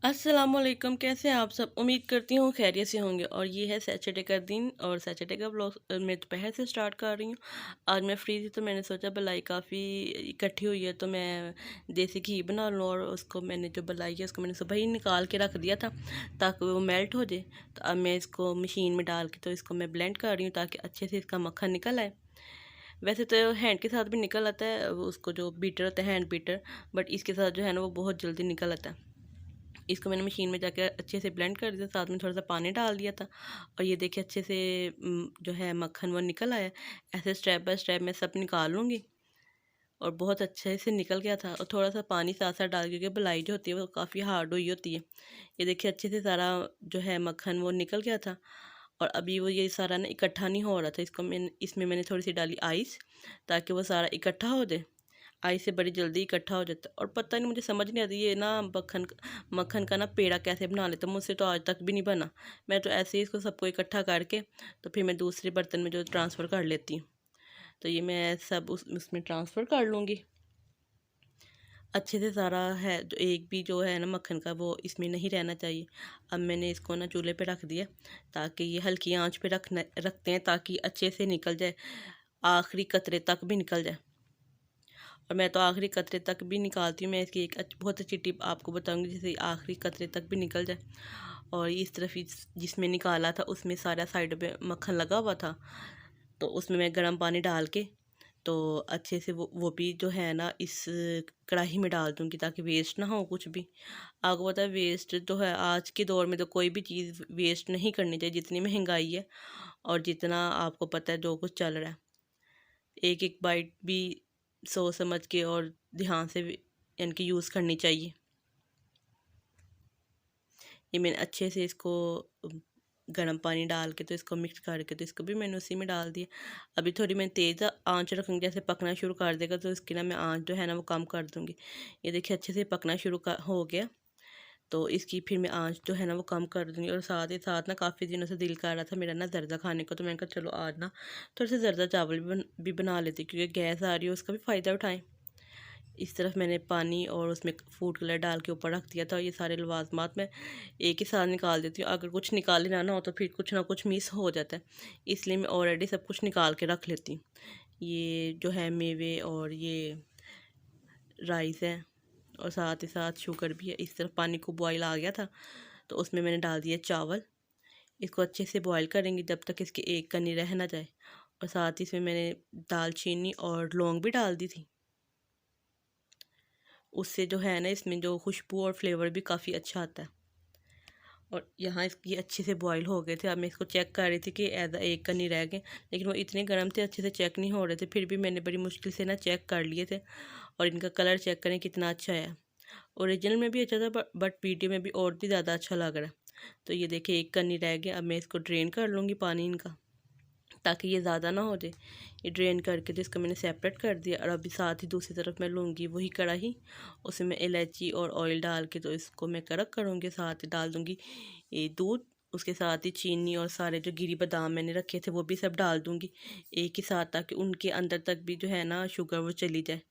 अस्सलामुअलैकुम, कैसे हैं आप सब। उम्मीद करती हूँ खैरियत से होंगे। और ये है सैटरडे का दिन और सैटरडे का व्लॉग मैं दोपहर से स्टार्ट कर रही हूँ। आज मैं फ्री थी तो मैंने सोचा बलाई काफ़ी इकट्ठी हुई है तो मैं देसी घी बना लूँ। और उसको मैंने जो बलाई है उसको मैंने सुबह ही निकाल के रख दिया था ताकि वो मेल्ट हो जाए। तो अब मैं इसको मशीन में डाल के तो इसको मैं ब्लेंड कर रही हूँ ताकि अच्छे से इसका मक्खन निकल आए। वैसे तो हैंड के साथ भी निकल आता है, उसको जो बीटर होता है हैंड बीटर, बट इसके साथ जो है ना वो बहुत जल्दी निकल आता है। इसको मैंने मशीन में जाकर अच्छे से ब्लेंड कर दिया, साथ में थोड़ा सा पानी डाल दिया था। और ये देखिए अच्छे से जो है मक्खन वो निकल आया। ऐसे स्टेप बाय स्टेप मैं सब निकाल लूँगी। और बहुत अच्छे से निकल गया था। और थोड़ा सा पानी साथ साथ डाल, क्योंकि बलाई जो होती है वो काफ़ी हार्ड हुई होती है। ये देखिए अच्छे से सारा जो है मक्खन वो निकल गया था। और अभी वो ये सारा ना इकट्ठा नहीं हो रहा था। इसमें मैंने थोड़ी सी डाली आइस ताकि वो सारा इकट्ठा हो जाए। आइस से बड़ी जल्दी इकट्ठा हो जाता है। और पता नहीं मुझे समझ नहीं आती ये ना मक्खन का ना पेड़ा कैसे बना लेता हूँ, मुझसे तो आज तक भी नहीं बना। मैं तो ऐसे ही इसको सबको इकट्ठा करके तो फिर मैं दूसरे बर्तन में जो ट्रांसफ़र कर लेती हूँ। तो ये मैं सब उसमें ट्रांसफ़र कर लूँगी। अच्छे से सारा है जो एक भी जो है ना मक्खन का वो इसमें नहीं रहना चाहिए। अब मैंने इसको ना चूल्हे पे रख दिया ताकि ये हल्की आंच पे रखते हैं ताकि अच्छे से निकल जाए, आखिरी कतरे तक भी निकल जाए। और मैं तो आखिरी कतरे तक भी निकालती हूँ। मैं इसकी एक बहुत अच्छी टिप आपको बताऊँगी जिससे आखिरी कतरे तक भी निकल जाए। और इस तरफ जिसमें निकाला था उसमें सारा साइड पे मक्खन लगा हुआ था, तो उसमें मैं गर्म पानी डाल के तो अच्छे से वो भी जो है ना इस कढ़ाई में डाल दूँगी ताकि वेस्ट ना हो कुछ भी। आपको पता है वेस्ट जो है आज के दौर में तो कोई भी चीज़ वेस्ट नहीं करनी चाहिए, जितनी महंगाई है और जितना आपको पता है जो कुछ चल रहा है। एक एक बाइट भी सोच समझ के और ध्यान से इनकी यूज़ करनी चाहिए। ये मैंने अच्छे से इसको गर्म पानी डाल के तो इसको मिक्स करके तो इसको भी मैंने उसी में डाल दिया। अभी थोड़ी मैं तेज़ आंच रखूँगी, जैसे पकना शुरू कर देगा तो इसकी ना मैं आंच जो है ना वो कम कर दूँगी। ये देखिए अच्छे से पकना हो गया तो इसकी फिर मैं आंच जो है ना वो कम कर दूँगी। और साथ ही साथ ना काफ़ी दिनों से दिल कर रहा था मेरा ना ज़र्दा खाने को, तो मैंने कहा चलो आज ना थोड़े से ज़र्दा चावल भी बना लेती, क्योंकि गैस आ रही है उसका भी फ़ायदा उठाएँ। इस तरफ मैंने पानी और उसमें फूड कलर डाल के ऊपर रख दिया था। ये सारे लवाजमात मैं एक ही साथ निकाल देती हूँ, अगर कुछ निकाले ना हो तो फिर कुछ ना कुछ मिस हो जाता है, इसलिए मैं ऑलरेडी सब कुछ निकाल के रख लेती हूँ। ये जो है मेवे और ये राइस है और साथ ही साथ शुगर भी है। इस तरफ पानी को बॉयल आ गया था तो उसमें मैंने डाल दिया चावल। इसको अच्छे से बॉयल करेंगे जब तक इसकी एक कनी रह ना जाए। और साथ ही इसमें मैंने दालचीनी और लौंग भी डाल दी थी, उससे जो है ना इसमें जो खुशबू और फ्लेवर भी काफ़ी अच्छा आता है। और यहाँ इसकी अच्छे से बॉईल हो गए थे। अब मैं इसको चेक कर रही थी कि ऐसा एक कनी रह गए, लेकिन वो इतने गर्म थे अच्छे से चेक नहीं हो रहे थे। फिर भी मैंने बड़ी मुश्किल से ना चेक कर लिए थे। और इनका कलर चेक करें कितना अच्छा है। ओरिजिनल में भी अच्छा था बट वीडियो में भी और भी ज़्यादा अच्छा लग रहा है। तो ये देखिए एक कनी रह गया। अब मैं इसको ड्रेन कर लूँगी पानी इनका ताकि ये ज़्यादा ना हो जाए। ये ड्रेन करके तो इसको मैंने सेपरेट कर दिया। और अभी साथ ही दूसरी तरफ मैं लूँगी वही कढ़ाई, उसमें मैं इलायची और ऑयल डाल के तो इसको मैं कड़क करूँगी। साथ ही डाल दूँगी ये दूध, उसके साथ ही चीनी और सारे जो गिरी बादाम मैंने रखे थे वो भी सब डाल दूँगी एक ही साथ, ताकि उनके अंदर तक भी जो है ना शुगर वो चली जाए।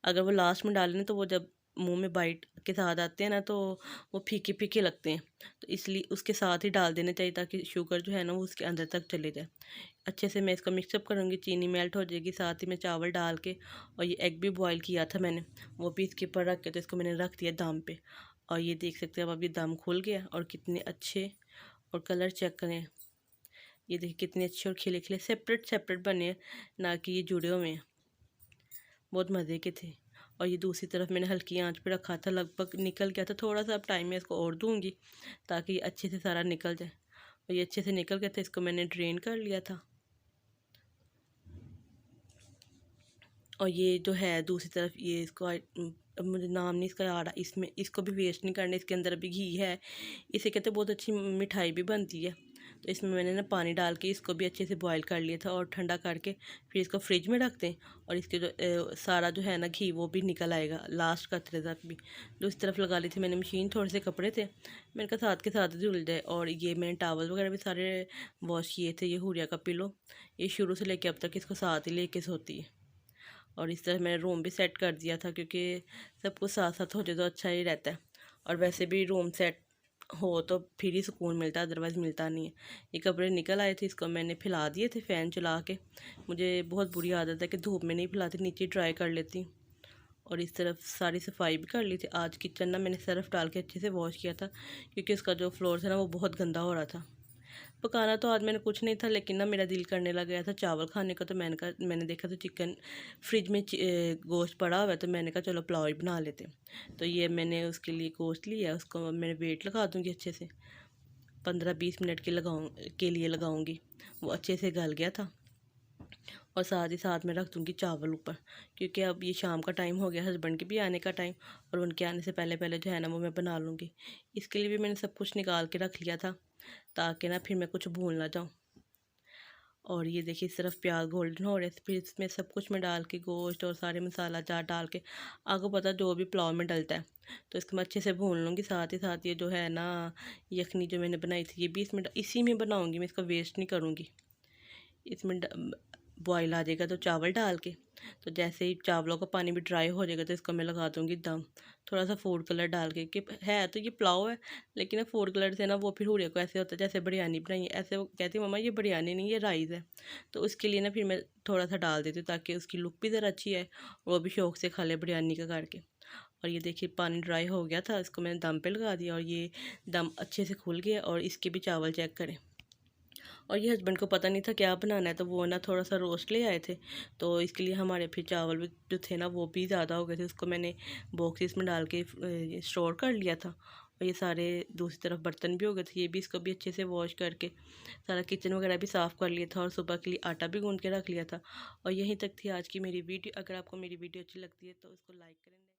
अगर वो लास्ट में डालें तो वो जब मुंह में बाइट के साथ आते हैं ना तो वो फीके फीके लगते हैं। तो इसलिए उसके साथ ही डाल देना चाहिए ताकि शुगर जो है ना वो उसके अंदर तक चले जाए। अच्छे से मैं इसको मिक्सअप करूँगी, चीनी मेल्ट हो जाएगी। साथ ही मैं चावल डाल के और ये एग भी बॉईल किया था मैंने, वो भी इसके ऊपर रख के तो इसको मैंने रख दिया दम पे। और ये देख सकते हैं अब अभी दम खुल गया और कितने अच्छे, और कलर चेक करें। ये देखिए कितने अच्छे और खिले खिले सेपरेट सेपरेट बने हैं, ना कि ये जुड़े हुए हैं। बहुत मज़े के थे। और ये दूसरी तरफ मैंने हल्की आंच पे रखा था, लगभग निकल गया था। थोड़ा सा अब टाइम में इसको और दूंगी ताकि ये अच्छे से सारा निकल जाए। और ये अच्छे से निकल गया था, इसको मैंने ड्रेन कर लिया था। और ये जो है दूसरी तरफ ये इसको अब मुझे नाम नहीं इसका आ रहा, इसमें इसको भी वेस्ट नहीं करना। इसके अंदर अभी घी है, इसे कहते बहुत अच्छी मिठाई भी बनती है। तो इसमें मैंने ना पानी डाल के इसको भी अच्छे से बॉईल कर लिया था और ठंडा करके फिर इसको फ्रिज में रख दें। और इसके जो सारा जो है ना घी वो भी निकल आएगा लास्ट कतरे तक भी। दूसरी तरफ लगा ली थी मैंने मशीन, थोड़े से कपड़े थे मैंने कहा साथ के साथ धुल जाए। और ये मैंने टावल वगैरह भी सारे वॉश किए थे। ये हुरिया का पिलो, ये शुरू से लेके अब तक इसको साथ ही लेके सोती है। और इस तरह मैंने रूम भी सेट कर दिया था, क्योंकि सब कुछ साथ साथ हो जाए तो अच्छा ही रहता है। और वैसे भी रूम सेट हो तो फिर ही सुकून मिलता है, अदरवाइज़ मिलता नहीं है। ये कपड़े निकल आए थे, इसको मैंने फैला दिए थे फ़ैन चला के। मुझे बहुत बुरी आदत है कि धूप में नहीं फैलाती, नीचे ड्राई कर लेती हूँ। और इस तरफ सारी सफाई भी कर ली थी। आज किचन ना मैंने सर्फ़ डाल के अच्छे से वॉश किया था, क्योंकि उसका जो फ्लोर था ना वो बहुत गंदा हो रहा था। पकाना तो आज मैंने कुछ नहीं था, लेकिन ना मेरा दिल करने लग गया था चावल खाने का, तो मैंने देखा तो चिकन फ्रिज में गोश्त पड़ा हुआ है, तो मैंने कहा चलो पुलाव ही बना लेते हैं। तो ये मैंने उसके लिए गोश्त लिया, उसको मैंने वेट लगा दूँगी अच्छे से, 15-20 मिनट के लिए लगाऊँगी। वो अच्छे से गल गया था। और साथ ही साथ में रख दूँगी चावल ऊपर, क्योंकि अब ये शाम का टाइम हो गया, हस्बैंड के भी आने का टाइम, और उनके आने से पहले पहले जो है ना वो मैं बना लूँगी। इसके लिए भी मैंने सब कुछ निकाल के रख लिया था, ताकि ना फिर मैं कुछ भूल ना जाऊँ। और ये देखिए इस तरफ प्याज गोल्डन हो रहे थे, फिर इसमें सब कुछ मैं डाल के गोश्त और सारे मसाला जार डाल के, आपको पता जो भी पुलाव में डलता है, तो इसको मैं अच्छे से भून लूँगी। साथ ही साथ ये जो है ना यखनी जो मैंने बनाई थी, ये भी इसमें इसी में बनाऊँगी, मैं इसको वेस्ट नहीं करूँगी। इसमें बॉयल आ जाएगा तो चावल डाल के, तो जैसे ही चावलों का पानी भी ड्राई हो जाएगा तो इसको मैं लगा दूँगी दम, थोड़ा सा फूड कलर डाल के, कि है तो ये पुलाव है, लेकिन ना फूड कलर से ना वो फिर हुरिया को ऐसे होता है जैसे बिरयानी बनाई है, ऐसे वो कहती है मम्मा ये बिरयानी नहीं, ये राइस है। तो उसके लिए ना फिर मैं थोड़ा सा डाल देती हूँ, ताकि उसकी लुक भी ज़रा अच्छी है, वो भी शौक से खा ले बिरयानी का करके। और ये देखिए पानी ड्राई हो गया था, इसको मैंने दम पे लगा दिया, और ये दम अच्छे से खुल गया। और इसके भी चावल चेक करें। और ये हस्बैंड को पता नहीं था क्या बनाना है, तो वो ना थोड़ा सा रोस्ट ले आए थे, तो इसके लिए हमारे फिर चावल भी जो थे ना वो भी ज़्यादा हो गए थे, उसको मैंने बॉक्सेस में डाल के स्टोर कर लिया था। और ये सारे दूसरी तरफ बर्तन भी हो गए थे, ये भी इसको भी अच्छे से वॉश करके सारा किचन वगैरह भी साफ़ कर लिया था, और सुबह के लिए आटा भी गूँध के रख लिया था। और यहीं तक थी आज की मेरी वीडियो। अगर आपको मेरी वीडियो अच्छी लगती है तो उसको लाइक करें।